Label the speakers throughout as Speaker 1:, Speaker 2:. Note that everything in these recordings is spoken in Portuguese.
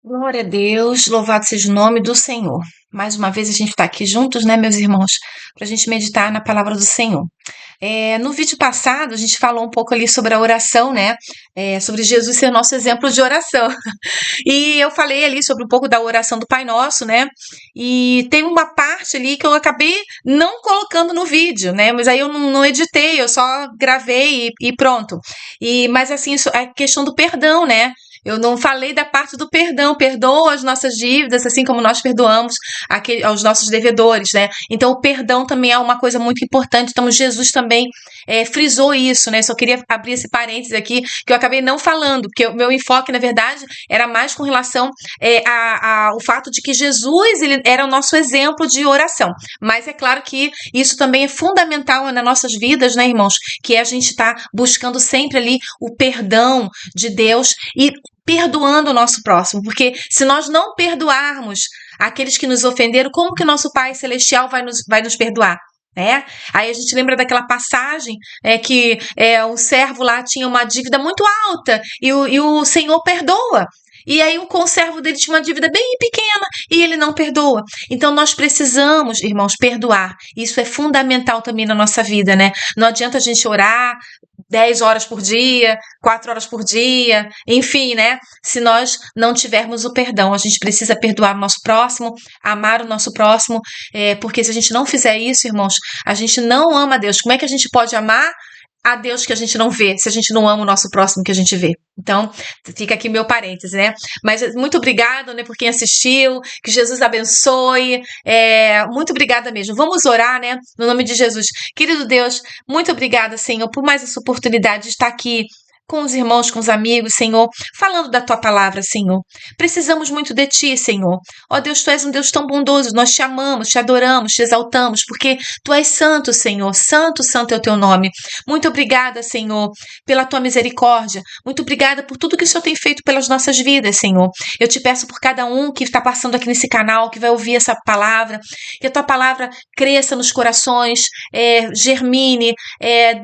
Speaker 1: Glória a Deus, louvado seja o nome do Senhor. Mais uma vez a gente está aqui juntos, né, meus irmãos, para a gente meditar na palavra do Senhor. No vídeo passado a gente falou um pouco ali sobre a oração, né, sobre Jesus ser nosso exemplo de oração. E eu falei ali sobre um pouco da oração do Pai Nosso, né, e tem uma parte ali que eu acabei não colocando no vídeo, né, mas aí eu não editei, eu só gravei e pronto. Mas assim, a questão do perdão, né, eu não falei da parte do perdão, perdoa as nossas dívidas, assim como nós perdoamos aos nossos devedores, né? Então, o perdão também é uma coisa muito importante. Então, Jesus também frisou isso, né? Só queria abrir esse parênteses aqui, que eu acabei não falando, porque o meu enfoque, na verdade, era mais com relação ao fato de que Jesus ele era o nosso exemplo de oração. Mas é claro que isso também é fundamental nas nossas vidas, né, irmãos? Que é a gente estar buscando sempre ali o perdão de Deus e perdoando o nosso próximo, porque se nós não perdoarmos aqueles que nos ofenderam, como que o nosso Pai Celestial vai nos perdoar? Né? Aí a gente lembra daquela passagem que um servo lá tinha uma dívida muito alta e o Senhor perdoa. E aí o conservo dele tinha uma dívida bem pequena e ele não perdoa. Então nós precisamos, irmãos, perdoar. Isso é fundamental também na nossa vida, né? Não adianta a gente orar 10 horas por dia, 4 horas por dia, enfim, né? Se nós não tivermos o perdão, a gente precisa perdoar o nosso próximo, amar o nosso próximo, porque se a gente não fizer isso, irmãos, a gente não ama a Deus. Como é que a gente pode amar a Deus que a gente não vê, se a gente não ama o nosso próximo que a gente vê? Então, fica aqui meu parêntese, né? Mas muito obrigado, né, por quem assistiu, que Jesus abençoe, muito obrigada mesmo. Vamos orar, né, no nome de Jesus. Querido Deus, muito obrigada, Senhor, por mais essa oportunidade de estar aqui com os irmãos, com os amigos, Senhor, falando da Tua palavra, Senhor. Precisamos muito de Ti, Senhor. Ó Deus, Tu és um Deus tão bondoso, nós te amamos, te adoramos, te exaltamos, porque Tu és santo, Senhor, santo, santo é o Teu nome. Muito obrigada, Senhor, pela Tua misericórdia, muito obrigada por tudo que o Senhor tem feito pelas nossas vidas, Senhor. Eu te peço por cada um que está passando aqui nesse canal, que vai ouvir essa palavra, que a Tua palavra cresça nos corações, germine,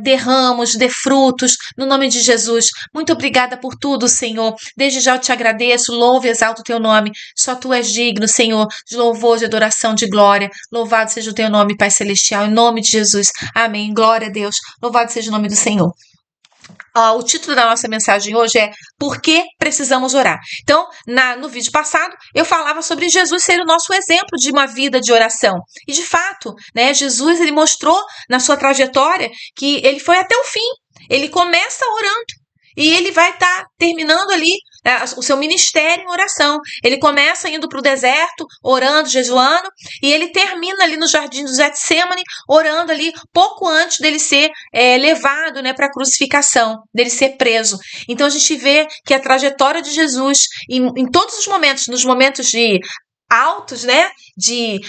Speaker 1: dê ramos, dê frutos, no nome de Jesus. Muito obrigada por tudo, Senhor. Desde já eu te agradeço, louvo e exalto o teu nome. Só tu és digno, Senhor, de louvor, de adoração, de glória. Louvado seja o teu nome, Pai Celestial, em nome de Jesus. Amém. Glória a Deus. Louvado seja o nome do Senhor. O título da nossa mensagem hoje é Por que precisamos orar? Então, no vídeo passado, eu falava sobre Jesus ser o nosso exemplo de uma vida de oração. E, de fato, né, Jesus ele mostrou na sua trajetória que ele foi até o fim. Ele começa orando. E ele vai estar terminando ali o seu ministério em oração. Ele começa indo para o deserto, orando, jejuando, e ele termina ali no jardim do Getsêmani, orando ali pouco antes dele ser levado, né, para a crucificação, dele ser preso. Então a gente vê que a trajetória de Jesus, em todos os momentos, nos momentos de altos, né, de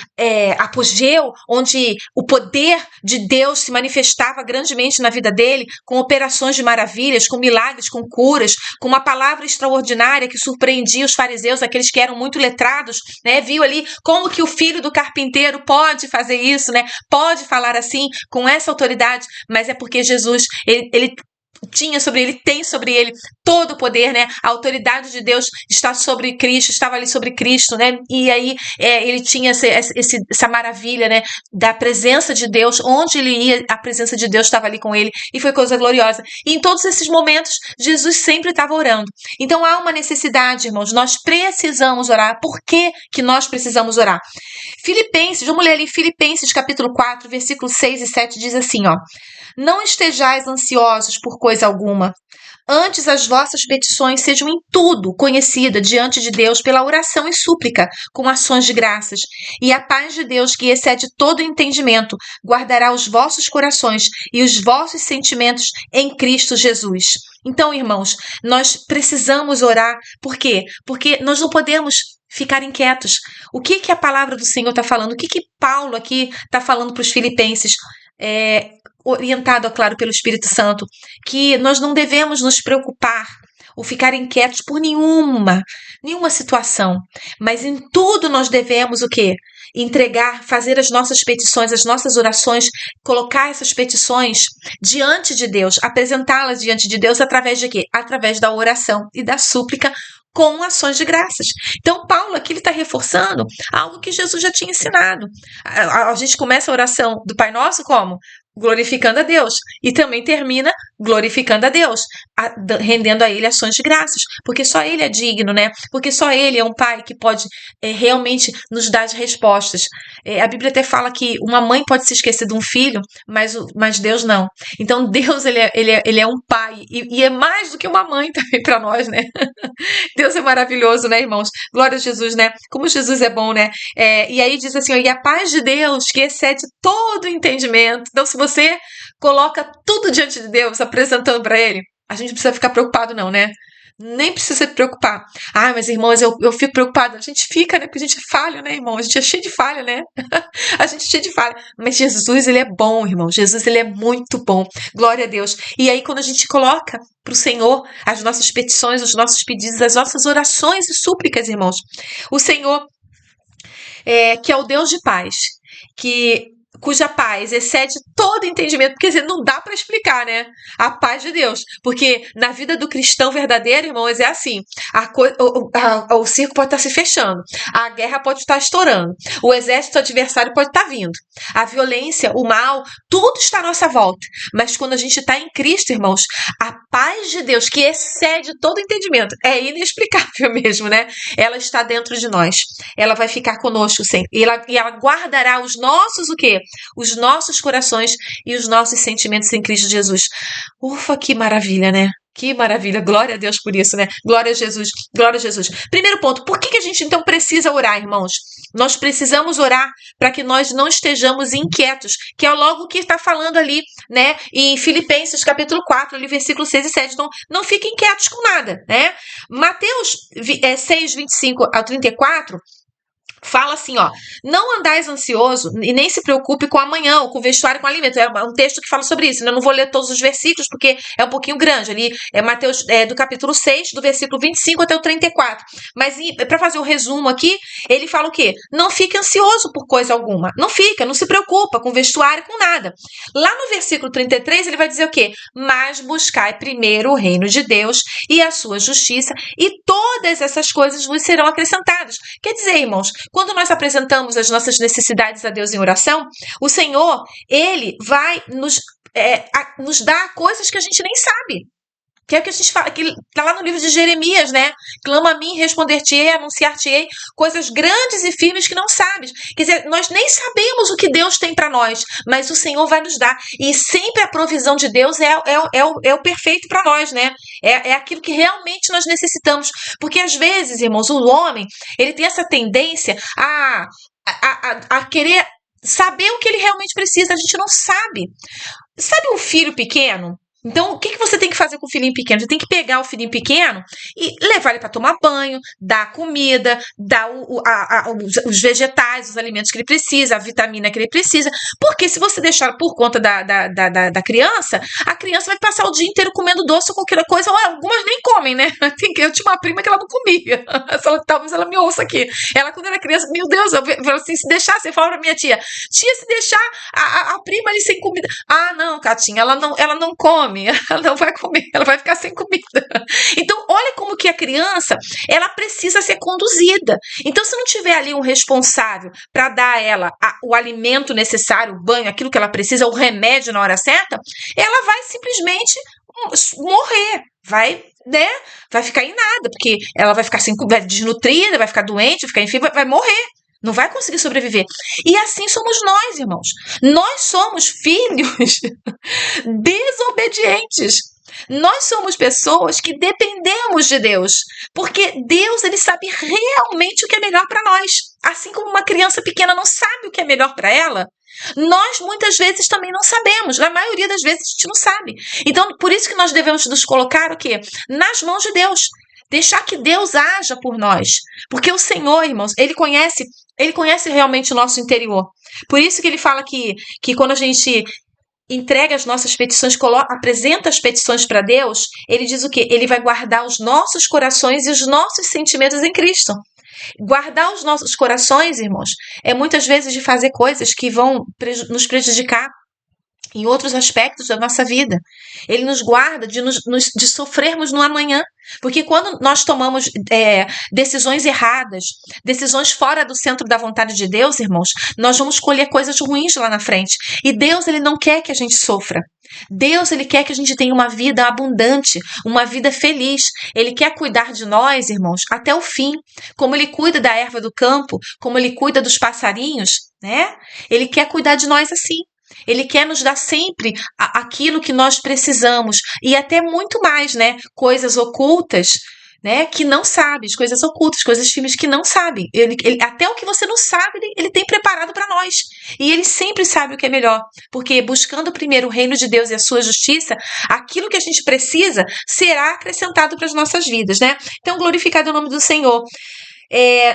Speaker 1: apogeu, onde o poder de Deus se manifestava grandemente na vida dele, com operações de maravilhas, com milagres, com curas, com uma palavra extraordinária que surpreendia os fariseus, aqueles que eram muito letrados, né, viu ali como que o filho do carpinteiro pode fazer isso, né, pode falar assim, com essa autoridade, mas é porque Jesus, ele tinha sobre ele, tem sobre ele todo o poder, né? A autoridade de Deus está sobre Cristo, estava ali sobre Cristo, né? E aí ele tinha essa maravilha, né? Da presença de Deus, onde ele ia, a presença de Deus estava ali com ele, e foi coisa gloriosa. E em todos esses momentos, Jesus sempre estava orando. Então há uma necessidade, irmãos, nós precisamos orar. Por que que nós precisamos orar? Filipenses, vamos ler ali Filipenses capítulo 4, versículos 6 e 7, diz assim, ó. Não estejais ansiosos por coisa alguma. Antes as vossas petições sejam em tudo conhecidas diante de Deus pela oração e súplica, com ações de graças. E a paz de Deus, que excede todo entendimento, guardará os vossos corações e os vossos sentimentos em Cristo Jesus. Então, irmãos, nós precisamos orar. Por quê? Porque nós não podemos ficar inquietos. O que que a palavra do Senhor está falando? O que que Paulo aqui está falando para os filipenses? Orientado, é claro, pelo Espírito Santo, que nós não devemos nos preocupar ou ficar inquietos por nenhuma situação, mas em tudo nós devemos o quê? Entregar, fazer as nossas petições, as nossas orações, colocar essas petições diante de Deus, apresentá-las diante de Deus através de quê? Através da oração e da súplica com ações de graças. Então, Paulo aqui ele está reforçando algo que Jesus já tinha ensinado. A gente começa a oração do Pai Nosso como? Glorificando a Deus. E também termina glorificando a Deus, rendendo a Ele ações de graças. Porque só Ele é digno, né? Porque só Ele é um Pai que pode realmente nos dar as respostas. A Bíblia até fala que uma mãe pode se esquecer de um filho, mas Deus não. Então, Deus, ele é um Pai. E é mais do que uma mãe também para nós, né? Deus é maravilhoso, né, irmãos? Glória a Jesus, né? Como Jesus é bom, né? E aí diz assim, ó, e a paz de Deus que excede todo entendimento. Então, se você coloca tudo diante de Deus, apresentando para Ele, a gente não precisa ficar preocupado não, né? Nem precisa se preocupar. Ah, mas irmãos, eu fico preocupada. A gente fica, né? Porque a gente é falha, né, irmão? A gente é cheio de falha, né? A gente é cheio de falha. Mas Jesus, ele é bom, irmão. Jesus, ele é muito bom. Glória a Deus. E aí, quando a gente coloca para o Senhor as nossas petições, os nossos pedidos, as nossas orações e súplicas, irmãos, o Senhor, que é o Deus de paz, cuja paz excede todo entendimento, porque dizer, não dá para explicar, né? A paz de Deus, porque na vida do cristão verdadeiro, irmãos, é assim, o circo pode estar se fechando, a guerra pode estar estourando, o exército adversário pode estar vindo, a violência, o mal, tudo está à nossa volta, mas quando a gente está em Cristo, irmãos, a paz de Deus, que excede todo entendimento, é inexplicável mesmo, né? Ela está dentro de nós, ela vai ficar conosco sempre, e ela guardará os nossos, o quê? Os nossos corações e os nossos sentimentos em Cristo Jesus. Ufa, que maravilha, né? Que maravilha, glória a Deus por isso, né? Glória a Jesus, glória a Jesus. Primeiro ponto, por que a gente então precisa orar, irmãos? Nós precisamos orar para que nós não estejamos inquietos, que é logo o que está falando ali, né? Em Filipenses capítulo 4, ali, versículo 6 e 7. Então, não fiquem inquietos com nada, né? Mateus 6, 25 ao 34, fala assim, ó, não andais ansioso e nem se preocupe com amanhã, ou com vestuário, com alimento. É um texto que fala sobre isso, né? Eu não vou ler todos os versículos, porque é um pouquinho grande. Ali é Mateus, do capítulo 6, do versículo 25 até o 34. Mas para fazer o resumo aqui, ele fala o quê? Não fique ansioso por coisa alguma. Não fica, não se preocupa com vestuário, com nada. Lá no versículo 33, ele vai dizer o quê? Mas buscai primeiro o reino de Deus e a sua justiça, e todas essas coisas vos serão acrescentadas. Quer dizer, irmãos, quando nós apresentamos as nossas necessidades a Deus em oração, o Senhor, Ele vai nos dar coisas que a gente nem sabe. Que é o que a gente fala, que está lá no livro de Jeremias, né? Clama a mim, responder-te-ei, anunciar-te-ei coisas grandes e firmes que não sabes. Quer dizer, nós nem sabemos o que Deus tem para nós, mas o Senhor vai nos dar. E sempre a provisão de Deus é o perfeito para nós, né? É aquilo que realmente nós necessitamos. Porque às vezes, irmãos, o homem, ele tem essa tendência a querer saber o que ele realmente precisa. A gente não sabe. Sabe um filho pequeno? Então, o que você tem que fazer com o filhinho pequeno? Você tem que pegar o filhinho pequeno e levar ele para tomar banho, dar comida, dar os vegetais, os alimentos que ele precisa, a vitamina que ele precisa. Porque se você deixar por conta da criança, a criança vai passar o dia inteiro comendo doce ou qualquer coisa. Ou algumas nem comem, né? Eu tinha uma prima que ela não comia. Talvez ela me ouça aqui. Ela, quando era criança, meu Deus, eu falei assim, se deixar, você fala pra minha tia, se deixar a prima ali sem comida. Ah, não, Catinha, ela não come. Ela não vai comer, ela vai ficar sem comida. Então, olha como que a criança, ela precisa ser conduzida. Então, se não tiver ali um responsável para dar a ela o alimento necessário, o banho, aquilo que ela precisa, o remédio na hora certa, ela vai simplesmente morrer, vai ficar em nada, porque ela vai ficar vai desnutrida, vai ficar doente, vai ficar, enfim, vai morrer. Não vai conseguir sobreviver. E assim somos nós, irmãos. Nós somos filhos desobedientes. Nós somos pessoas que dependemos de Deus, porque Deus, ele sabe realmente o que é melhor para nós. Assim como uma criança pequena não sabe o que é melhor para ela, nós muitas vezes também não sabemos. Na maioria das vezes a gente não sabe. Então, por isso que nós devemos nos colocar o quê? Nas mãos de Deus. Deixar que Deus haja por nós. Porque o Senhor, irmãos, Ele conhece realmente o nosso interior. Por isso que Ele fala que quando a gente entrega as nossas petições, apresenta as petições para Deus, Ele diz o quê? Ele vai guardar os nossos corações e os nossos sentimentos em Cristo. Guardar os nossos corações, irmãos, é muitas vezes de fazer coisas que vão nos prejudicar. em outros aspectos da nossa vida. Ele nos guarda de sofrermos no amanhã. Porque quando nós tomamos decisões erradas, decisões fora do centro da vontade de Deus, irmãos, nós vamos colher coisas ruins lá na frente. E Deus, ele não quer que a gente sofra. Deus, ele quer que a gente tenha uma vida abundante, uma vida feliz. Ele quer cuidar de nós, irmãos, até o fim. Como ele cuida da erva do campo, como ele cuida dos passarinhos, né? Ele quer cuidar de nós assim. Ele quer nos dar sempre aquilo que nós precisamos e até muito mais, né? Coisas ocultas, né? Que não sabes, coisas ocultas, coisas firmes que não sabem. Até o que você não sabe, ele tem preparado para nós. E ele sempre sabe o que é melhor, porque buscando primeiro o reino de Deus e a sua justiça, aquilo que a gente precisa será acrescentado para as nossas vidas, né? Então, glorificado é o nome do Senhor.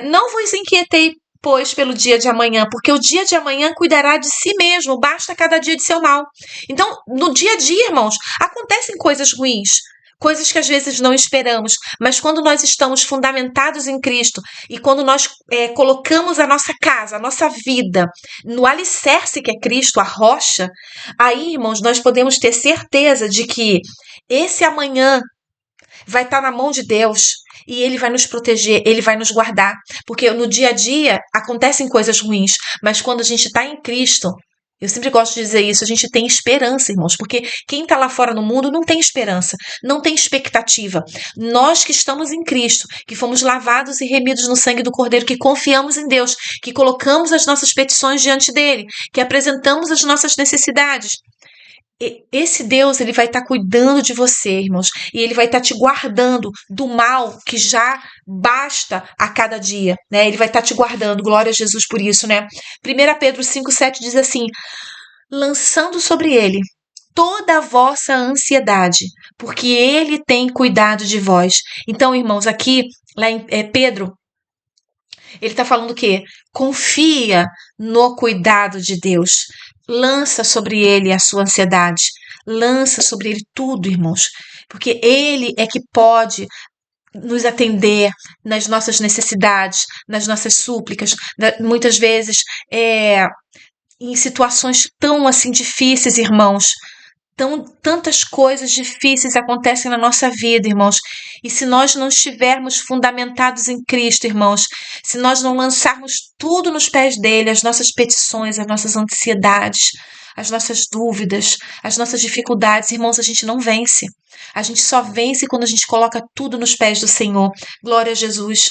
Speaker 1: Não vos inquietei, pois, pelo dia de amanhã, porque o dia de amanhã cuidará de si mesmo, basta cada dia de seu mal. Então, no dia a dia, irmãos, acontecem coisas ruins, coisas que às vezes não esperamos, mas quando nós estamos fundamentados em Cristo e quando nós colocamos a nossa casa, a nossa vida no alicerce que é Cristo, a rocha, aí, irmãos, nós podemos ter certeza de que esse amanhã vai estar na mão de Deus e ele vai nos proteger, ele vai nos guardar, porque no dia a dia acontecem coisas ruins, mas quando a gente está em Cristo, eu sempre gosto de dizer isso, a gente tem esperança, irmãos, porque quem está lá fora no mundo não tem esperança, não tem expectativa. Nós que estamos em Cristo, que fomos lavados e remidos no sangue do Cordeiro, que confiamos em Deus, que colocamos as nossas petições diante dele, que apresentamos as nossas necessidades, esse Deus, ele vai estar cuidando de você, irmãos, e ele vai estar te guardando do mal que já basta a cada dia, né? Ele vai estar te guardando, glória a Jesus por isso, né? 1 Pedro 5,7 diz assim: lançando sobre ele toda a vossa ansiedade, porque ele tem cuidado de vós. Então, irmãos, aqui, lá em Pedro, ele está falando o quê? Confia no cuidado de Deus. Lança sobre ele a sua ansiedade. Lança sobre ele tudo, irmãos. Porque ele é que pode nos atender nas nossas necessidades, nas nossas súplicas. Muitas vezes, em situações tão assim difíceis, irmãos. Tantas coisas difíceis acontecem na nossa vida, irmãos. E se nós não estivermos fundamentados em Cristo, irmãos, se nós não lançarmos tudo nos pés dele, as nossas petições, as nossas ansiedades, as nossas dúvidas, as nossas dificuldades, irmãos, a gente não vence. A gente só vence quando a gente coloca tudo nos pés do Senhor. Glória a Jesus.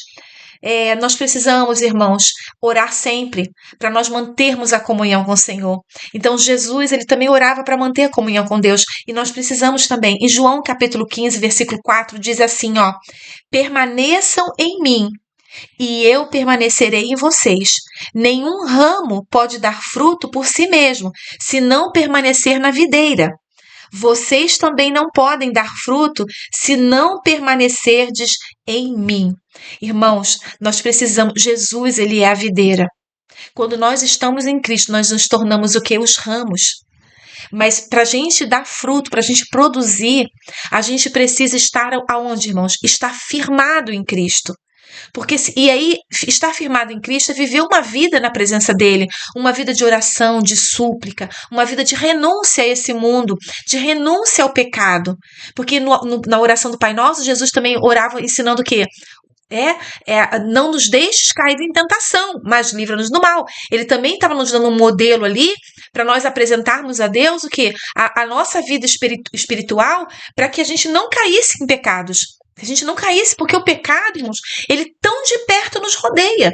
Speaker 1: Nós precisamos, irmãos, orar sempre para nós mantermos a comunhão com o Senhor. Então, Jesus, ele também orava para manter a comunhão com Deus. E nós precisamos também. Em João, capítulo 15, versículo 4, diz assim, ó: permaneçam em mim e eu permanecerei em vocês. Nenhum ramo pode dar fruto por si mesmo, se não permanecer na videira. Vocês também não podem dar fruto se não permanecerdes em mim. Irmãos, nós precisamos. Jesus, ele é a videira. Quando nós estamos em Cristo, nós nos tornamos o que? Os ramos. Mas para a gente dar fruto, para a gente produzir, a gente precisa estar aonde, irmãos? Estar firmado em Cristo. E aí, estar firmado em Cristo é viver uma vida na presença dele, uma vida de oração, de súplica, uma vida de renúncia a esse mundo, de renúncia ao pecado. Porque na oração do Pai Nosso, Jesus também orava ensinando o quê? Não nos deixes cair em tentação, mas livra-nos do mal. Ele também estava nos dando um modelo ali para nós apresentarmos a Deus o quê? A nossa vida espiritual, para que a gente não caísse em pecados. Que a gente não caísse, porque o pecado, irmãos, ele tão de perto nos rodeia.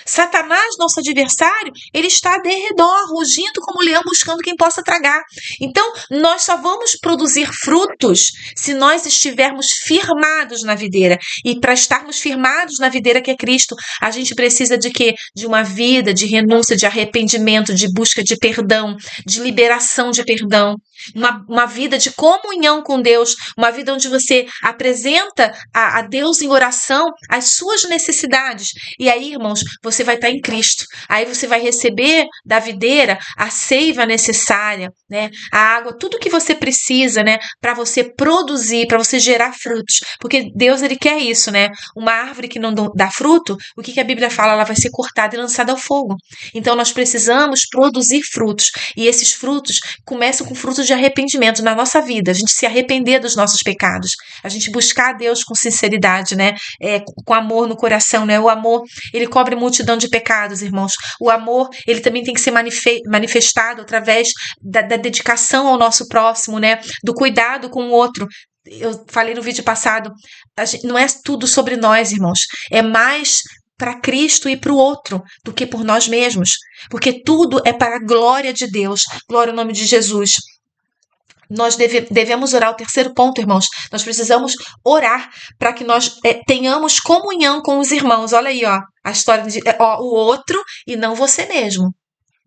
Speaker 1: Satanás, nosso adversário, ele está de redor, rugindo como um leão, buscando quem possa tragar. Então, nós só vamos produzir frutos se nós estivermos firmados na videira. E para estarmos firmados na videira que é Cristo, a gente precisa de quê? De uma vida de renúncia, de arrependimento, de busca de perdão, de liberação de perdão. uma vida de comunhão com Deus, uma vida onde você apresenta a Deus em oração as suas necessidades. E aí, irmãos, você vai estar em Cristo. Aí você vai receber da videira a seiva necessária, né? A água, tudo que você precisa, né? Para você produzir, para você gerar frutos. Porque Deus, ele quer isso, né? Uma árvore que não dá fruto, o que a Bíblia fala? Ela vai ser cortada e lançada ao fogo. Então, nós precisamos produzir frutos. E esses frutos começam com frutos de arrependimento na nossa vida. A gente se arrepender dos nossos pecados. A gente buscar a Deus com sinceridade, né? Com amor no coração, né? O amor, ele cobre multidão de pecados, irmãos. O amor, ele também tem que ser manifestado através da dedicação ao nosso próximo, né? Do cuidado com o outro. Eu falei no vídeo passado, não é tudo sobre nós, irmãos. É mais para Cristo e para o outro do que por nós mesmos. Porque tudo é para a glória de Deus. Glória ao nome de Jesus. Nós devemos orar. O terceiro ponto, irmãos. Nós precisamos orar para que nós tenhamos comunhão com os irmãos. Olha aí, ó, a história de o outro e não você mesmo.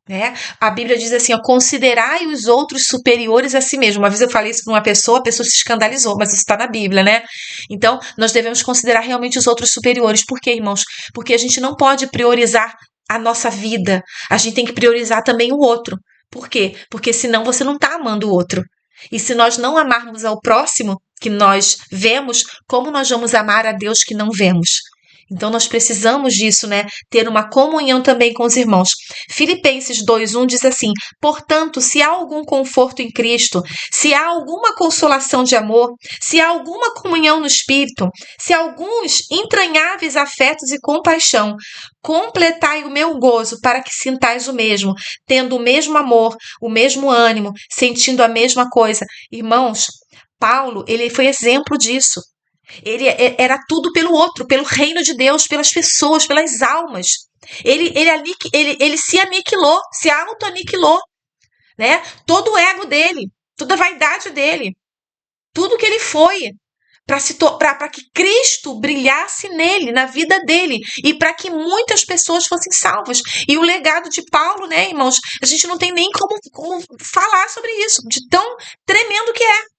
Speaker 1: Né? A Bíblia diz assim, ó, considerai os outros superiores a si mesmo. Uma vez eu falei isso para uma pessoa, a pessoa se escandalizou, mas isso está na Bíblia, né? Então, nós devemos considerar realmente os outros superiores. Por quê, irmãos? Porque a gente não pode priorizar a nossa vida. A gente tem que priorizar também o outro. Por quê? Porque senão você não está amando o outro. E se nós não amarmos ao próximo que nós vemos, como nós vamos amar a Deus que não vemos? Então, nós precisamos disso, né? Ter uma comunhão também com os irmãos. Filipenses 2:1 diz assim, portanto, se há algum conforto em Cristo, se há alguma consolação de amor, se há alguma comunhão no Espírito, se há alguns entranháveis afetos e compaixão, completai o meu gozo para que sintais o mesmo, tendo o mesmo amor, o mesmo ânimo, sentindo a mesma coisa. Irmãos, Paulo, ele foi exemplo disso. Ele era tudo pelo outro, pelo reino de Deus, pelas pessoas, pelas almas. Ele se aniquilou, se auto-aniquilou, né? Todo o ego dele, toda a vaidade dele, tudo que ele foi para que Cristo brilhasse nele, na vida dele, e para que muitas pessoas fossem salvas. E o legado de Paulo, né, irmãos? A gente não tem nem como falar sobre isso, de tão tremendo que é.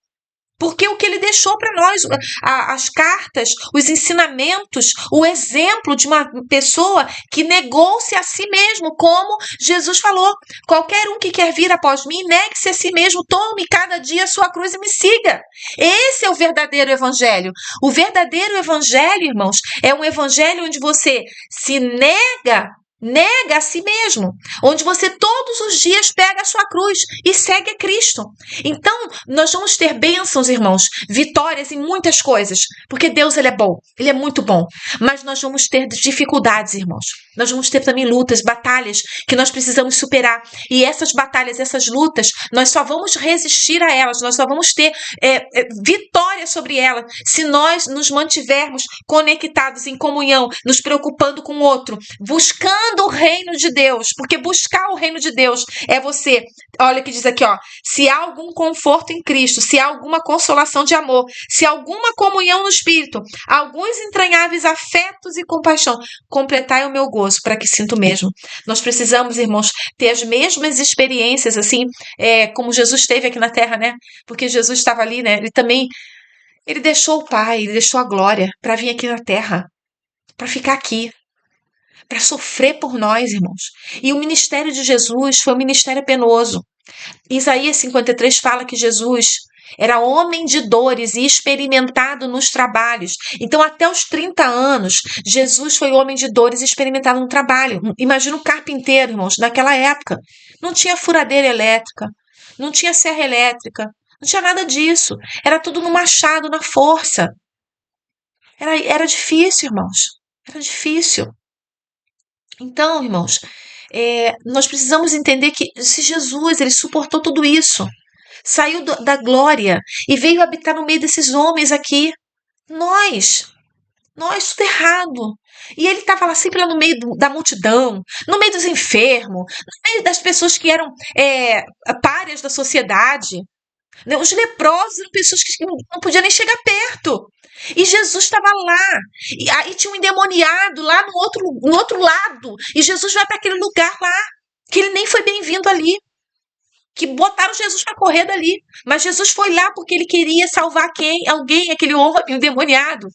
Speaker 1: Porque o que ele deixou para nós, as cartas, os ensinamentos, o exemplo de uma pessoa que negou-se a si mesmo, como Jesus falou. Qualquer um que quer vir após mim, negue-se a si mesmo, tome cada dia a sua cruz e me siga. Esse é o verdadeiro evangelho. O verdadeiro evangelho, irmãos, é um evangelho onde você se nega a si mesmo, onde você todos os dias pega a sua cruz e segue a Cristo. Então, nós vamos ter bênçãos, irmãos, vitórias em muitas coisas, porque Deus, ele é bom, ele é muito bom, mas nós vamos ter dificuldades, irmãos. Nós vamos ter também lutas, batalhas que nós precisamos superar, e essas batalhas, essas lutas, nós só vamos resistir a elas, nós só vamos ter vitória sobre elas se nós nos mantivermos conectados em comunhão, nos preocupando com o outro, buscando o reino de Deus, porque buscar o reino de Deus é você, olha o que diz aqui, ó, se há algum conforto em Cristo, se há alguma consolação de amor, se há alguma comunhão no Espírito, alguns entranháveis afetos e compaixão, completai o meu gozo para que sinta o mesmo. Nós precisamos, irmãos, ter as mesmas experiências, assim, como Jesus teve aqui na Terra, né? Porque Jesus estava ali, né? Ele deixou o Pai, ele deixou a glória para vir aqui na Terra, para ficar aqui, para sofrer por nós, irmãos. E o ministério de Jesus foi um ministério penoso. Isaías 53 fala que Jesus era homem de dores e experimentado nos trabalhos. Então, até os 30 anos, Jesus foi homem de dores e experimentado no trabalho. Imagina um carpinteiro, irmãos, naquela época. Não tinha furadeira elétrica, não tinha serra elétrica, não tinha nada disso. Era tudo no machado, na força. Era difícil, irmãos. Era difícil. Então, irmãos, nós precisamos entender que se Jesus, ele suportou tudo isso, saiu da glória e veio habitar no meio desses homens aqui, nós tudo errado. E ele estava lá sempre lá no meio da multidão, no meio dos enfermos, no meio das pessoas que eram párias da sociedade. Né? Os leprosos eram pessoas que não podiam nem chegar perto. E Jesus estava lá. E aí tinha um endemoniado lá no outro lado. E Jesus vai para aquele lugar lá, que ele nem foi bem-vindo ali. que botaram Jesus para correr dali. Mas Jesus foi lá porque ele queria salvar quem? Alguém, aquele homem endemoniado.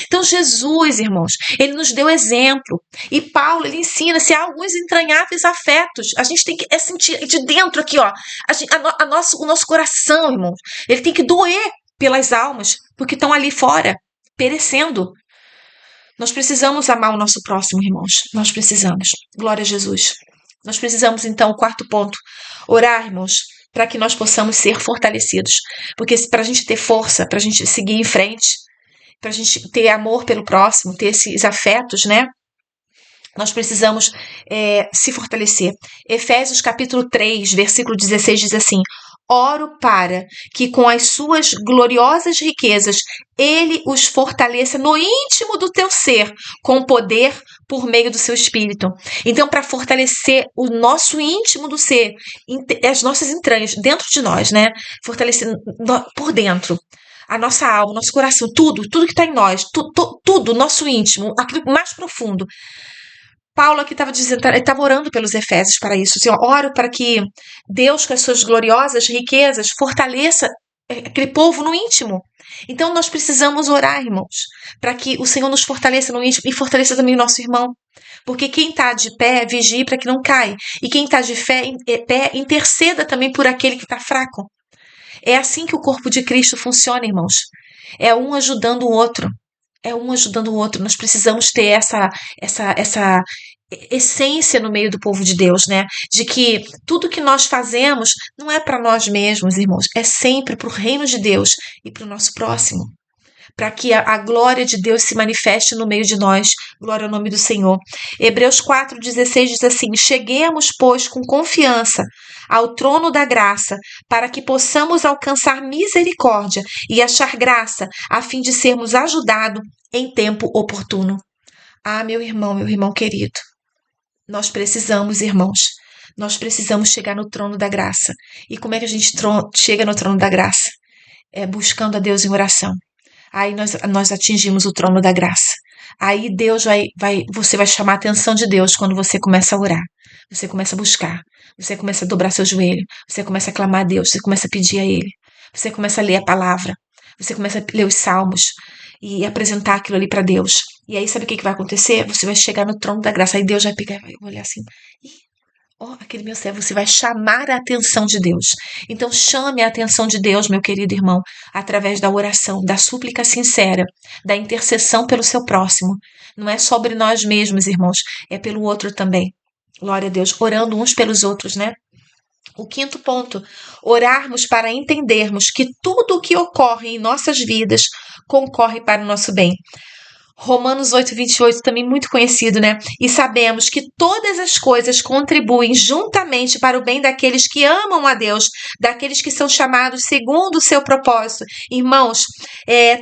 Speaker 1: Então Jesus, irmãos, ele nos deu exemplo. E Paulo, ele ensina se há alguns entranháveis afetos. A gente tem que sentir de dentro aqui, ó, o nosso coração, irmãos. Ele tem que doer pelas almas, porque estão ali fora, perecendo. Nós precisamos amar o nosso próximo, irmãos. Nós precisamos. Glória a Jesus. Nós precisamos, então, o quarto ponto, orar, irmãos, para que nós possamos ser fortalecidos. Porque para a gente ter força, para a gente seguir em frente, para a gente ter amor pelo próximo, ter esses afetos, né? Nós precisamos se fortalecer. Efésios capítulo 3, versículo 16 diz assim: oro para que com as suas gloriosas riquezas ele os fortaleça no íntimo do teu ser, com poder por meio do seu espírito. Então, para fortalecer o nosso íntimo do ser, as nossas entranhas, dentro de nós, né? Fortalecer por dentro. A nossa alma, o nosso coração, tudo que está em nós, tudo, nosso íntimo, aquilo mais profundo. Paulo aqui estava dizendo, ele estava orando pelos Efésios para isso. Assim, oro para que Deus, com as suas gloriosas riquezas, fortaleça aquele povo no íntimo. Então nós precisamos orar, irmãos, para que o Senhor nos fortaleça no íntimo e fortaleça também o nosso irmão. Porque quem está de pé, vigie para que não caia. E quem está de pé, interceda também por aquele que está fraco. É assim que o corpo de Cristo funciona, irmãos. É um ajudando o outro. É um ajudando o outro. Nós precisamos ter essa essência no meio do povo de Deus, né? De que tudo que nós fazemos não é para nós mesmos, irmãos. É sempre para o reino de Deus e para o nosso próximo. Para que a glória de Deus se manifeste no meio de nós. Glória ao nome do Senhor. Hebreus 4,16 diz assim: cheguemos, pois, com confiança ao trono da graça, para que possamos alcançar misericórdia e achar graça, a fim de sermos ajudados em tempo oportuno. Ah, meu irmão querido, nós precisamos, irmãos, nós precisamos chegar no trono da graça. E como é que a gente chega no trono da graça? É buscando a Deus em oração. Aí nós atingimos o trono da graça. Aí Deus você vai chamar a atenção de Deus quando você começa a orar. Você começa a buscar. Você começa a dobrar seu joelho. Você começa a clamar a Deus. Você começa a pedir a Ele. Você começa a ler a palavra. Você começa a ler os salmos e apresentar aquilo ali para Deus. E aí sabe o que vai acontecer? Você vai chegar no trono da graça. Aí Deus vai pegar e vai olhar assim. Aquele meu servo, você vai chamar a atenção de Deus. Então chame a atenção de Deus, meu querido irmão, através da oração, da súplica sincera, da intercessão pelo seu próximo. Não é sobre nós mesmos, irmãos, é pelo outro também. Glória a Deus, orando uns pelos outros, né? O quinto ponto, orarmos para entendermos que tudo o que ocorre em nossas vidas concorre para o nosso bem. Romanos 8:28, também muito conhecido, né? E sabemos que todas as coisas contribuem juntamente para o bem daqueles que amam a Deus, daqueles que são chamados segundo o seu propósito. Irmãos,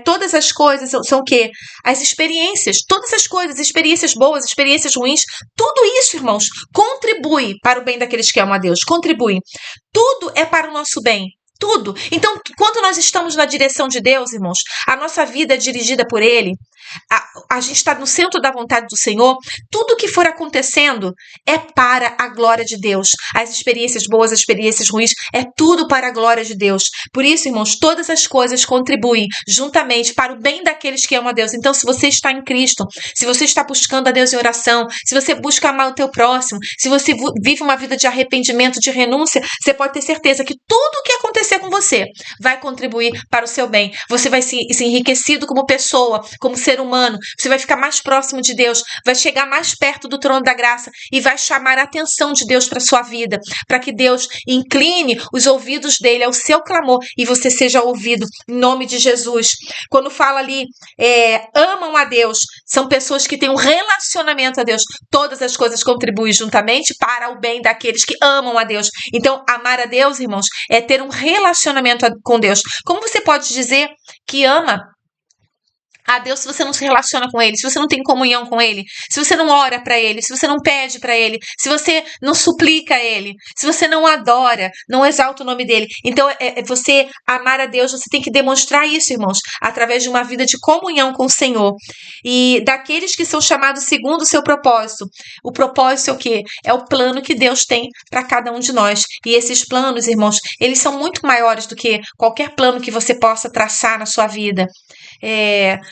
Speaker 1: todas as coisas são o quê? As experiências, todas as coisas, experiências boas, experiências ruins, tudo isso, irmãos, contribui para o bem daqueles que amam a Deus, contribui. Tudo é para o nosso bem. Tudo. Então, quando nós estamos na direção de Deus, irmãos, a nossa vida é dirigida por Ele, a gente está no centro da vontade do Senhor, tudo que for acontecendo é para a glória de Deus. As experiências boas, as experiências ruins, é tudo para a glória de Deus. Por isso, irmãos, todas as coisas contribuem juntamente para o bem daqueles que amam a Deus. Então, se você está em Cristo, se você está buscando a Deus em oração, se você busca amar o teu próximo, se você vive uma vida de arrependimento, de renúncia, você pode ter certeza que tudo o que acontecer com você vai contribuir para o seu bem. Você vai se enriquecido como pessoa, como ser humano. Você vai ficar mais próximo de Deus, vai chegar mais perto do trono da graça e vai chamar a atenção de Deus para a sua vida, para que Deus incline os ouvidos dele ao seu clamor e você seja ouvido em nome de Jesus. Quando fala ali, amam a Deus, são pessoas que têm um relacionamento a Deus. Todas as coisas contribuem juntamente para o bem daqueles que amam a Deus. Então, amar a Deus, irmãos, é ter um relacionamento com Deus. Como você pode dizer que ama a Deus se você não se relaciona com Ele, se você não tem comunhão com Ele, se você não ora para Ele, se você não pede para Ele, se você não suplica a Ele, se você não adora, não exalta o nome dEle. Então, você amar a Deus, você tem que demonstrar isso, irmãos, através de uma vida de comunhão com o Senhor. E daqueles que são chamados segundo o seu propósito. O propósito é o quê? É o plano que Deus tem para cada um de nós. E esses planos, irmãos, eles são muito maiores do que qualquer plano que você possa traçar na sua vida.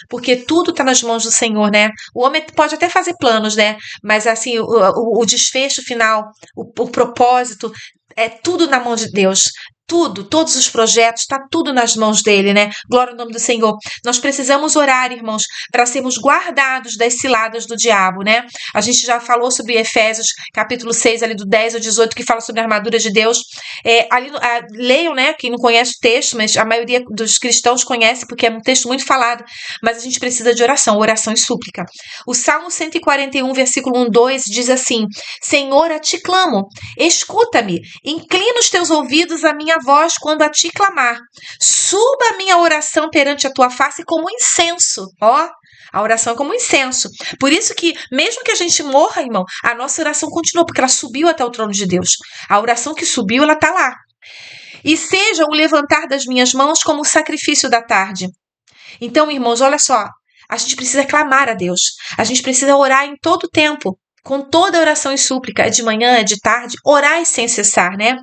Speaker 1: Porque tudo está nas mãos do Senhor, né? O homem pode até fazer planos, né? Mas assim, o desfecho final, o propósito, é tudo na mão de Deus. Tudo, todos os projetos, está tudo nas mãos dele, né? Glória ao nome do Senhor. Nós precisamos orar, irmãos, para sermos guardados das ciladas do diabo, né? A gente já falou sobre Efésios, capítulo 6, ali do 10 ao 18, que fala sobre a armadura de Deus. Leiam, né? Quem não conhece o texto, mas a maioria dos cristãos conhece, porque é um texto muito falado. Mas a gente precisa de oração e súplica. O Salmo 141, versículo 1, 2, diz assim: Senhor, a ti clamo, escuta-me, inclina os teus ouvidos à minha voz quando a ti clamar. Suba a minha oração perante a tua face como incenso. Ó, a oração é como incenso. Por isso que, mesmo que a gente morra, irmão, a nossa oração continua, porque ela subiu até o trono de Deus. A oração que subiu, ela está lá. E seja o levantar das minhas mãos como o sacrifício da tarde. Então, irmãos, olha só. A gente precisa clamar a Deus. A gente precisa orar em todo o tempo. Com toda oração e súplica, é de manhã, é de tarde, orai sem cessar, né?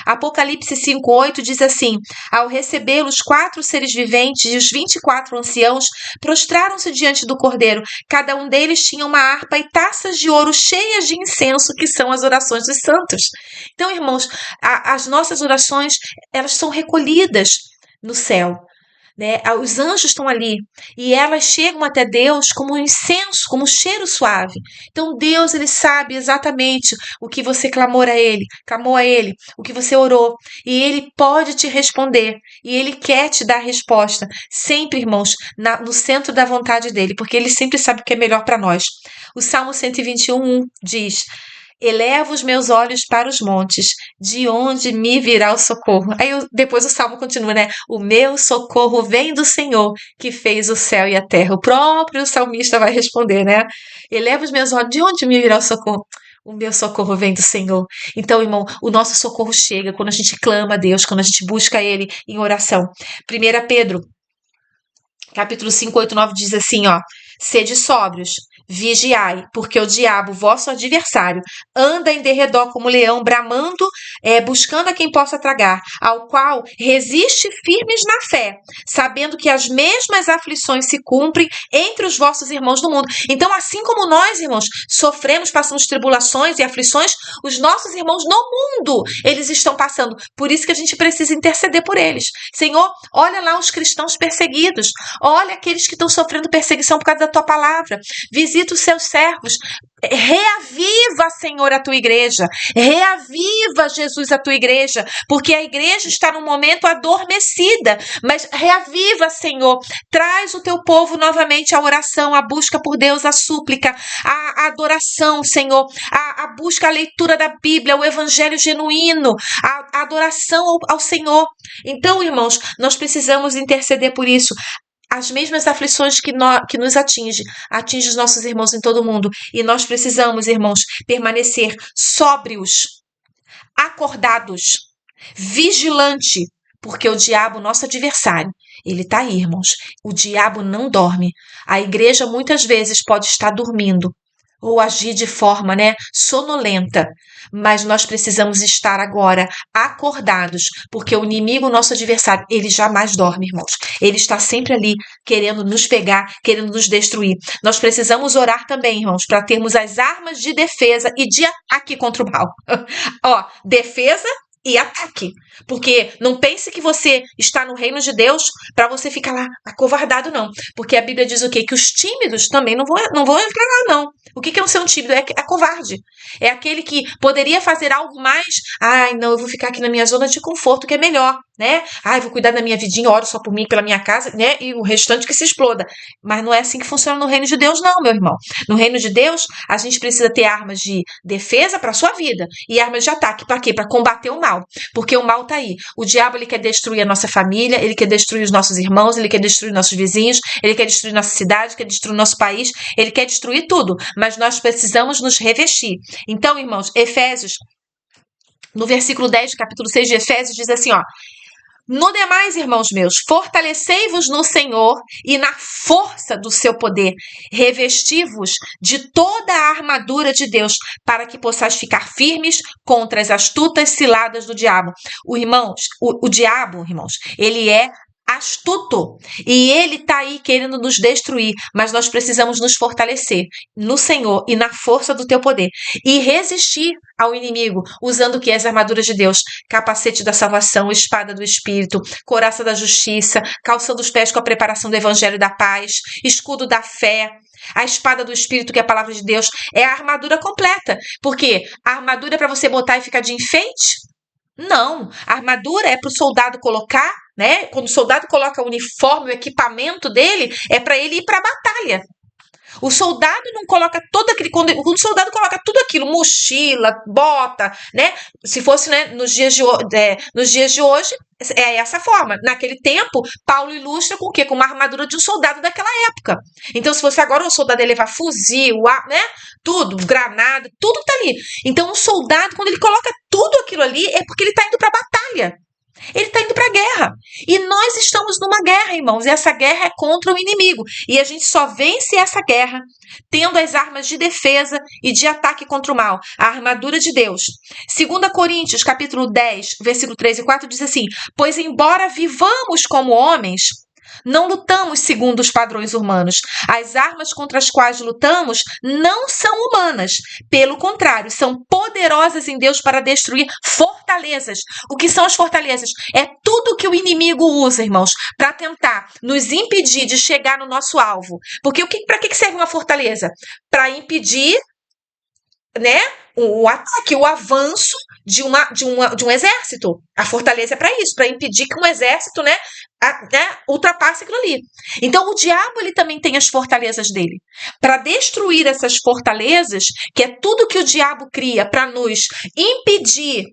Speaker 1: Apocalipse 5:8 diz assim: ao recebê-lo, os 4 seres viventes e os 24 anciãos prostraram-se diante do Cordeiro. Cada um deles tinha uma harpa e taças de ouro cheias de incenso, que são as orações dos santos. Então, irmãos, as nossas orações, elas são recolhidas no céu. Né? Os anjos estão ali e elas chegam até Deus como um incenso, como um cheiro suave. Então Deus, ele sabe exatamente o que você clamou a ele, o que você orou, e ele pode te responder e ele quer te dar a resposta, sempre, irmãos, no centro da vontade dele, porque ele sempre sabe o que é melhor para nós. O Salmo 121 diz: eleva os meus olhos para os montes, de onde me virá o socorro. Aí depois o salmo continua, né? O meu socorro vem do Senhor, que fez o céu e a terra. O próprio salmista vai responder, né? Eleva os meus olhos, de onde me virá o socorro? O meu socorro vem do Senhor. Então, irmão, o nosso socorro chega quando a gente clama a Deus, quando a gente busca Ele em oração. 1 Pedro, capítulo 5, 8, 9 diz assim, ó: sede sóbrios, vigiai, porque o diabo, vosso adversário, anda em derredor como leão, bramando, buscando a quem possa tragar, ao qual resiste firmes na fé, sabendo que as mesmas aflições se cumprem entre os vossos irmãos do mundo. Então, assim como nós, irmãos, sofremos, passamos tribulações e aflições, os nossos irmãos no mundo, eles estão passando. Por isso que a gente precisa interceder por eles. Senhor, olha lá os cristãos perseguidos, olha aqueles que estão sofrendo perseguição por causa da tua palavra. Visita os seus servos. Reaviva, Senhor, a tua igreja. Reaviva, Jesus, a tua igreja. Porque a igreja está num momento adormecida. Mas reaviva, Senhor. Traz o teu povo novamente à oração, à busca por Deus, à súplica, à adoração, Senhor. À busca, à leitura da Bíblia, o evangelho genuíno, à adoração ao Senhor. Então, irmãos, nós precisamos interceder por isso. As mesmas aflições que nos atinge os nossos irmãos em todo o mundo. E nós precisamos, irmãos, permanecer sóbrios, acordados, vigilante, porque o diabo, nosso adversário, ele está aí, irmãos. O diabo não dorme. A igreja muitas vezes pode estar dormindo ou agir de forma, sonolenta. Mas nós precisamos estar agora acordados, porque o inimigo, nosso adversário, ele jamais dorme, irmãos. Ele está sempre ali, querendo nos pegar, querendo nos destruir. Nós precisamos orar também, irmãos, para termos as armas de defesa e de ataque contra o mal. Ó, defesa e ataque. Porque não pense que você está no reino de Deus para você ficar lá acovardado, não. Porque a Bíblia diz o quê? Que os tímidos também não vão entrar lá, não. O que é um ser um tímido? É covarde. É aquele que poderia fazer algo mais. Ai, não, eu vou ficar aqui na minha zona de conforto, que é melhor, né? Ai, vou cuidar da minha vidinha, oro só por mim, pela minha casa, né? E o restante que se exploda. Mas não é assim que funciona no reino de Deus, não, meu irmão. No reino de Deus, a gente precisa ter armas de defesa para sua vida e armas de ataque. Para quê? Para combater o mal. Porque o mal tá aí. O diabo, ele quer destruir a nossa família, ele quer destruir os nossos irmãos, ele quer destruir nossos vizinhos, ele quer destruir nossa cidade, quer destruir nosso país, ele quer destruir tudo. Mas nós precisamos nos revestir. Então, irmãos, Efésios, no versículo 10 do capítulo 6 de Efésios, diz assim, ó: no demais, irmãos meus, fortalecei-vos no Senhor e na força do seu poder. Revesti-vos de toda a armadura de Deus, para que possais ficar firmes contra as astutas ciladas do diabo. O diabo, irmãos, ele é astuto e ele está aí querendo nos destruir, mas nós precisamos nos fortalecer no Senhor e na força do teu poder e resistir ao inimigo usando o que? As armaduras de Deus: capacete da salvação, espada do Espírito, couraça da justiça, calçando os pés com a preparação do evangelho da paz, escudo da fé, a espada do Espírito, que é a palavra de Deus. É a armadura completa. Porque a armadura é para você botar e ficar de enfeite? Não, a armadura é para o soldado colocar, né? Quando o soldado coloca o uniforme, o equipamento dele, é para ele ir para a batalha. O soldado não coloca todo aquele. Quando o soldado coloca tudo aquilo, mochila, bota, né? Se fosse, né, nos dias de hoje, é essa forma. Naquele tempo, Paulo ilustra com o quê? Com uma armadura de um soldado daquela época. Então, se fosse agora, o soldado ia levar fuzil, né? Tudo, granada, tudo tá ali. Então, o soldado, quando ele coloca tudo aquilo ali, é porque ele tá indo pra batalha. Ele está indo para a guerra. E nós estamos numa guerra, irmãos. E essa guerra é contra o inimigo. E a gente só vence essa guerra tendo as armas de defesa e de ataque contra o mal. A armadura de Deus. 2 Coríntios, capítulo 10, versículo 3 e 4, diz assim: pois embora vivamos como homens, não lutamos segundo os padrões humanos. As armas contra as quais lutamos não são humanas. Pelo contrário, são poderosas em Deus para destruir fortalezas. O que são as fortalezas? É tudo que o inimigo usa, irmãos, para tentar nos impedir de chegar no nosso alvo. Porque para que serve uma fortaleza? Para impedir, né, o ataque, o avanço de um exército. A fortaleza é para isso, para impedir que um exército, né, ultrapasse aquilo ali. Então, o diabo, ele também tem as fortalezas dele. Para destruir essas fortalezas, que é tudo que o diabo cria para nos impedir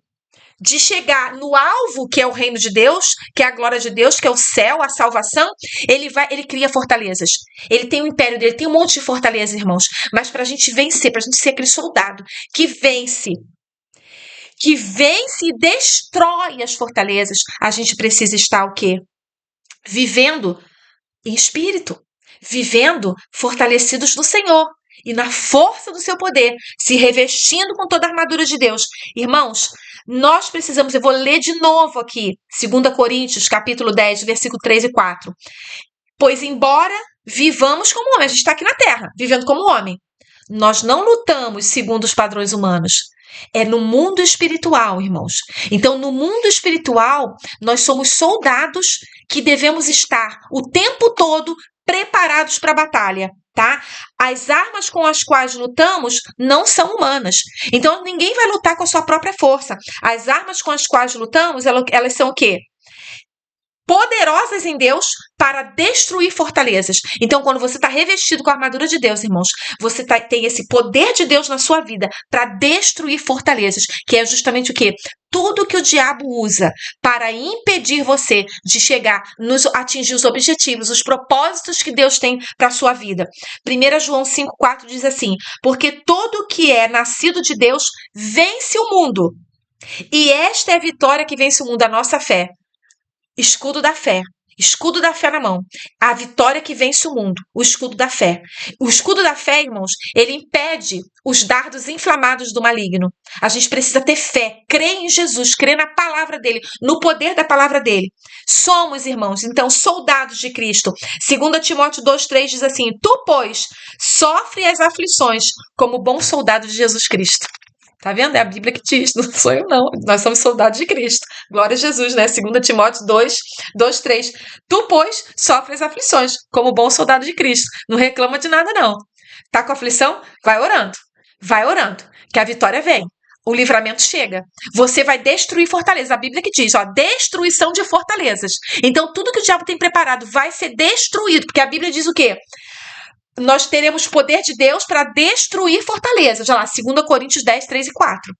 Speaker 1: de chegar no alvo, que é o reino de Deus, que é a glória de Deus, que é o céu, a salvação, ele cria fortalezas. Ele tem o império dele, tem um monte de fortalezas, irmãos. Mas para a gente vencer, para a gente ser aquele soldado que vence e destrói as fortalezas, a gente precisa estar o quê? Vivendo em espírito, vivendo fortalecidos no Senhor e na força do seu poder, se revestindo com toda a armadura de Deus. Irmãos, nós precisamos, eu vou ler de novo aqui, 2 Coríntios, capítulo 10, versículo 3 e 4. Pois embora vivamos como homem, a gente está aqui na terra, vivendo como homem, nós não lutamos segundo os padrões humanos. É no mundo espiritual, irmãos. Então, no mundo espiritual, nós somos soldados que devemos estar o tempo todo preparados para a batalha, tá? As armas com as quais lutamos não são humanas. Então, ninguém vai lutar com a sua própria força. As armas com as quais lutamos, elas são o quê? Poderosas em Deus para destruir fortalezas. Então, quando você está revestido com a armadura de Deus, irmãos, você tem esse poder de Deus na sua vida para destruir fortalezas, que é justamente o quê? Tudo que o diabo usa para impedir você de chegar, atingir os objetivos, os propósitos que Deus tem para a sua vida. 1 João 5,4 diz assim: porque todo que é nascido de Deus vence o mundo. E esta é a vitória que vence o mundo, a nossa fé. Escudo da fé na mão, a vitória que vence o mundo, o escudo da fé. O escudo da fé, irmãos, ele impede os dardos inflamados do maligno. A gente precisa ter fé, crer em Jesus, crer na palavra dele, no poder da palavra dele. Somos, irmãos, então, soldados de Cristo. 2 Timóteo 2,3 diz assim: tu, pois, sofre as aflições como bom soldado de Jesus Cristo. Tá vendo? É a Bíblia que diz, não sou eu não. Nós somos soldados de Cristo. Glória a Jesus, né? 2 Timóteo 2:3. Tu, pois, sofres aflições, como bom soldado de Cristo. Não reclama de nada, não. Tá com aflição? Vai orando. Vai orando, que a vitória vem. o livramento chega. Você vai destruir fortalezas. A Bíblia que diz, ó, destruição de fortalezas. Então, tudo que o diabo tem preparado vai ser destruído, porque a Bíblia diz o quê? Nós teremos poder de Deus para destruir fortalezas. Olha lá, 2 Coríntios 10, 3 e 4.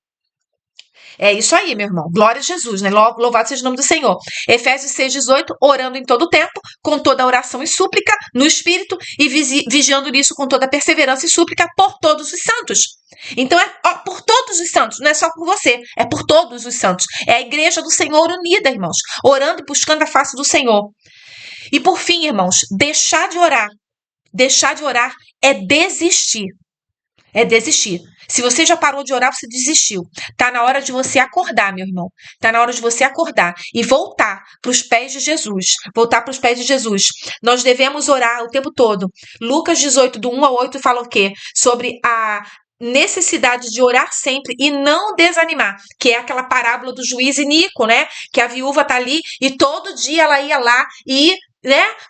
Speaker 1: É isso aí, meu irmão. Glória a Jesus, né? Louvado seja o nome do Senhor. Efésios 6,18, orando em todo o tempo, com toda oração e súplica, no Espírito, e vigiando nisso com toda perseverança e súplica por todos os santos. Então, por todos os santos, não é só por você, é por todos os santos. É a igreja do Senhor unida, irmãos, orando e buscando a face do Senhor. E por fim, irmãos, deixar de orar é desistir. É desistir. Se você já parou de orar, você desistiu. Tá na hora de você acordar, meu irmão. Tá na hora de você acordar e voltar para os pés de Jesus. Voltar para os pés de Jesus. Nós devemos orar o tempo todo. Lucas 18, do 1 ao 8, fala o quê? Sobre a necessidade de orar sempre e não desanimar, que é aquela parábola do juiz iníquo, né? Que a viúva tá ali e todo dia ela ia lá e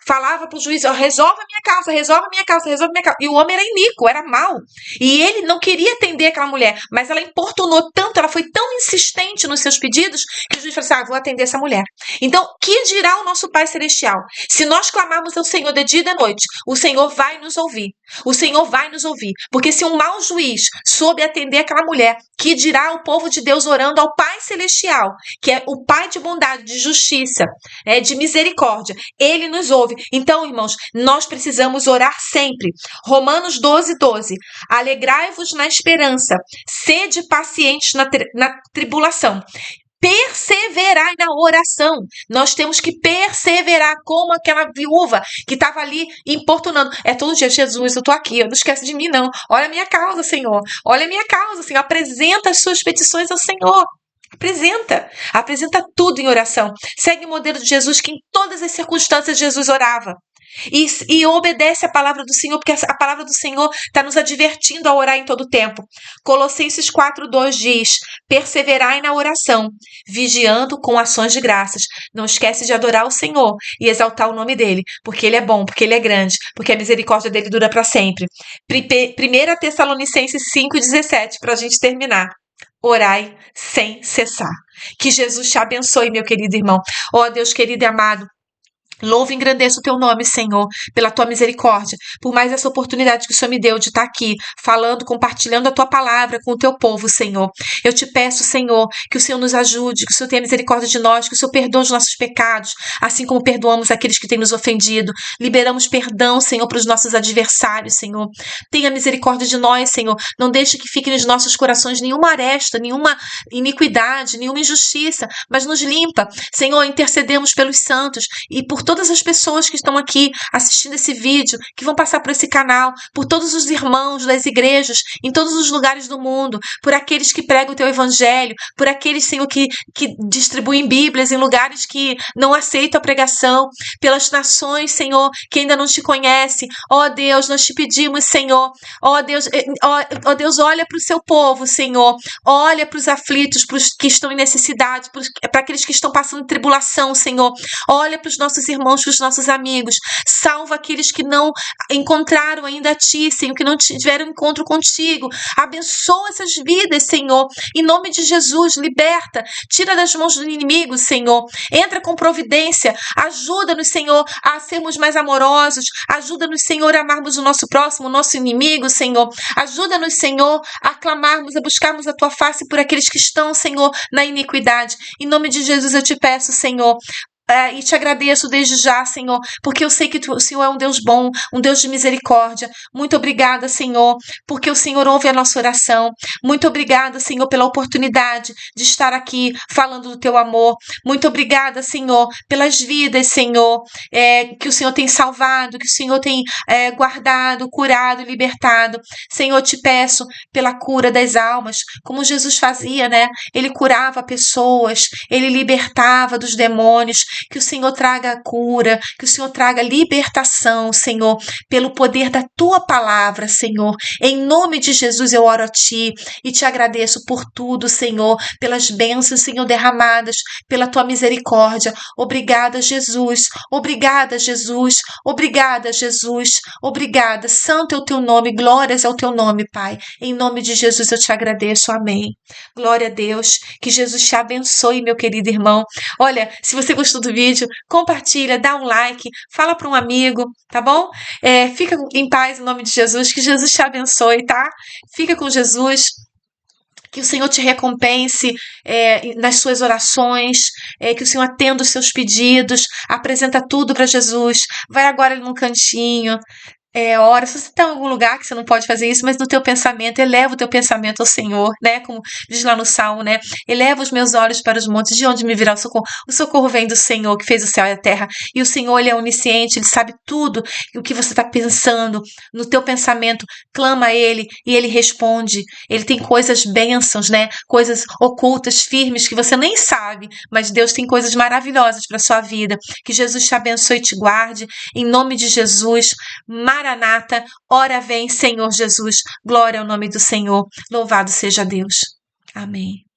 Speaker 1: falava pro juiz, ó, resolve a minha causa, resolve a minha causa, resolve a minha causa. E o homem era iníquo, era mau. E ele não queria atender aquela mulher, mas ela importunou tanto, ela foi tão insistente nos seus pedidos, que o juiz falou assim, vou atender essa mulher. Então, que dirá o nosso Pai Celestial? Se nós clamarmos ao Senhor de dia e de noite, o Senhor vai nos ouvir. O Senhor vai nos ouvir. Porque se um mau juiz soube atender aquela mulher, que dirá o povo de Deus orando ao Pai Celestial, que é o Pai de bondade, de justiça, de misericórdia, ele nos ouve. Então, irmãos, nós precisamos orar sempre. Romanos 12, 12. Alegrai-vos na esperança, sede pacientes na tribulação. Perseverai na oração. Nós temos que perseverar como aquela viúva que estava ali importunando. É todo dia, Jesus, eu estou aqui, não esquece de mim não. Olha a minha causa, Senhor. Olha a minha causa, Senhor. Apresenta as suas petições ao Senhor. Apresenta tudo em oração. Segue o modelo de Jesus, que em todas as circunstâncias Jesus orava. E obedece a palavra do Senhor, porque a palavra do Senhor está nos advertindo a orar em todo o tempo. Colossenses 4:2 diz, perseverai na oração, vigiando com ações de graças. Não esquece de adorar o Senhor e exaltar o nome dele, porque ele é bom, porque ele é grande, porque a misericórdia dele dura para sempre. 1 Tessalonicenses 5:17, para a gente terminar. Orai sem cessar. Que Jesus te abençoe, meu querido irmão. Ó Deus querido e amado, louvo e engrandeço o teu nome, Senhor, pela tua misericórdia, por mais essa oportunidade que o Senhor me deu de estar aqui, falando, compartilhando a tua palavra com o teu povo, Senhor. Eu te peço, Senhor, que o Senhor nos ajude, que o Senhor tenha misericórdia de nós, que o Senhor perdoe os nossos pecados, assim como perdoamos aqueles que têm nos ofendido. Liberamos perdão, Senhor, para os nossos adversários, Senhor. Tenha misericórdia de nós, Senhor. Não deixe que fique nos nossos corações nenhuma aresta, nenhuma iniquidade, nenhuma injustiça, mas nos limpa. Senhor, intercedemos pelos santos e por todas as pessoas que estão aqui assistindo esse vídeo, que vão passar por esse canal, por todos os irmãos das igrejas, em todos os lugares do mundo, por aqueles que pregam o teu evangelho, por aqueles, Senhor, que distribuem Bíblias em lugares que não aceitam a pregação, pelas nações, Senhor, que ainda não te conhecem. Ó Deus, nós te pedimos, Senhor, ó Deus, olha para o seu povo, Senhor, olha para os aflitos, para os que estão em necessidade, para aqueles que estão passando tribulação, Senhor, olha para os nossos irmãos, para os nossos amigos, salva aqueles que não encontraram ainda a ti, Senhor, que não tiveram encontro contigo, abençoa essas vidas, Senhor, em nome de Jesus, liberta, tira das mãos do inimigo, Senhor, entra com providência, ajuda-nos, Senhor, a sermos mais amorosos, ajuda-nos, Senhor, a amarmos o nosso próximo, o nosso inimigo, Senhor, ajuda-nos, Senhor, a clamarmos, a buscarmos a tua face por aqueles que estão, Senhor, na iniquidade, em nome de Jesus eu te peço, Senhor, e te agradeço desde já, Senhor, porque eu sei que o Senhor é um Deus bom, um Deus de misericórdia. Muito obrigada, Senhor, porque o Senhor ouve a nossa oração. Muito obrigada, Senhor, pela oportunidade de estar aqui falando do teu amor. Muito obrigada, Senhor, pelas vidas, Senhor, que o Senhor tem salvado, que o Senhor tem guardado, curado, libertado. Senhor, te peço pela cura das almas, como Jesus fazia, né? Ele curava pessoas, ele libertava dos demônios. Que o Senhor traga cura, que o Senhor traga libertação, Senhor, pelo poder da tua palavra, Senhor. Em nome de Jesus eu oro a ti e te agradeço por tudo, Senhor, pelas bênçãos, Senhor, derramadas, pela tua misericórdia. Obrigada, Jesus. Obrigada, Jesus. Obrigada, Jesus. Obrigada. Santo é o teu nome, glórias ao teu nome, Pai. Em nome de Jesus eu te agradeço. Amém. Glória a Deus. Que Jesus te abençoe, meu querido irmão. Olha, se você gostou do vídeo, compartilha, dá um like, fala para um amigo, tá bom? Fica em paz em nome de Jesus. Que Jesus te abençoe, tá? Fica com Jesus. Que o Senhor te recompense nas suas orações, que o Senhor atenda os seus pedidos, apresenta tudo para Jesus. Vai agora num cantinho, ora, se você está em algum lugar que você não pode fazer isso, mas no teu pensamento, eleva o teu pensamento ao Senhor, né? Como diz lá no Salmo, né? Eleva os meus olhos para os montes, de onde me virá o socorro? O socorro vem do Senhor, que fez o céu e a terra. E o Senhor, Ele é onisciente, Ele sabe tudo o que você está pensando. No teu pensamento, clama a Ele e Ele responde. Ele tem coisas bênçãos, né? Coisas ocultas, firmes, que você nem sabe, mas Deus tem coisas maravilhosas para sua vida. Que Jesus te abençoe e te guarde. Em nome de Jesus, Maranata, ora vem, Senhor Jesus. Glória ao nome do Senhor. Louvado seja Deus. Amém.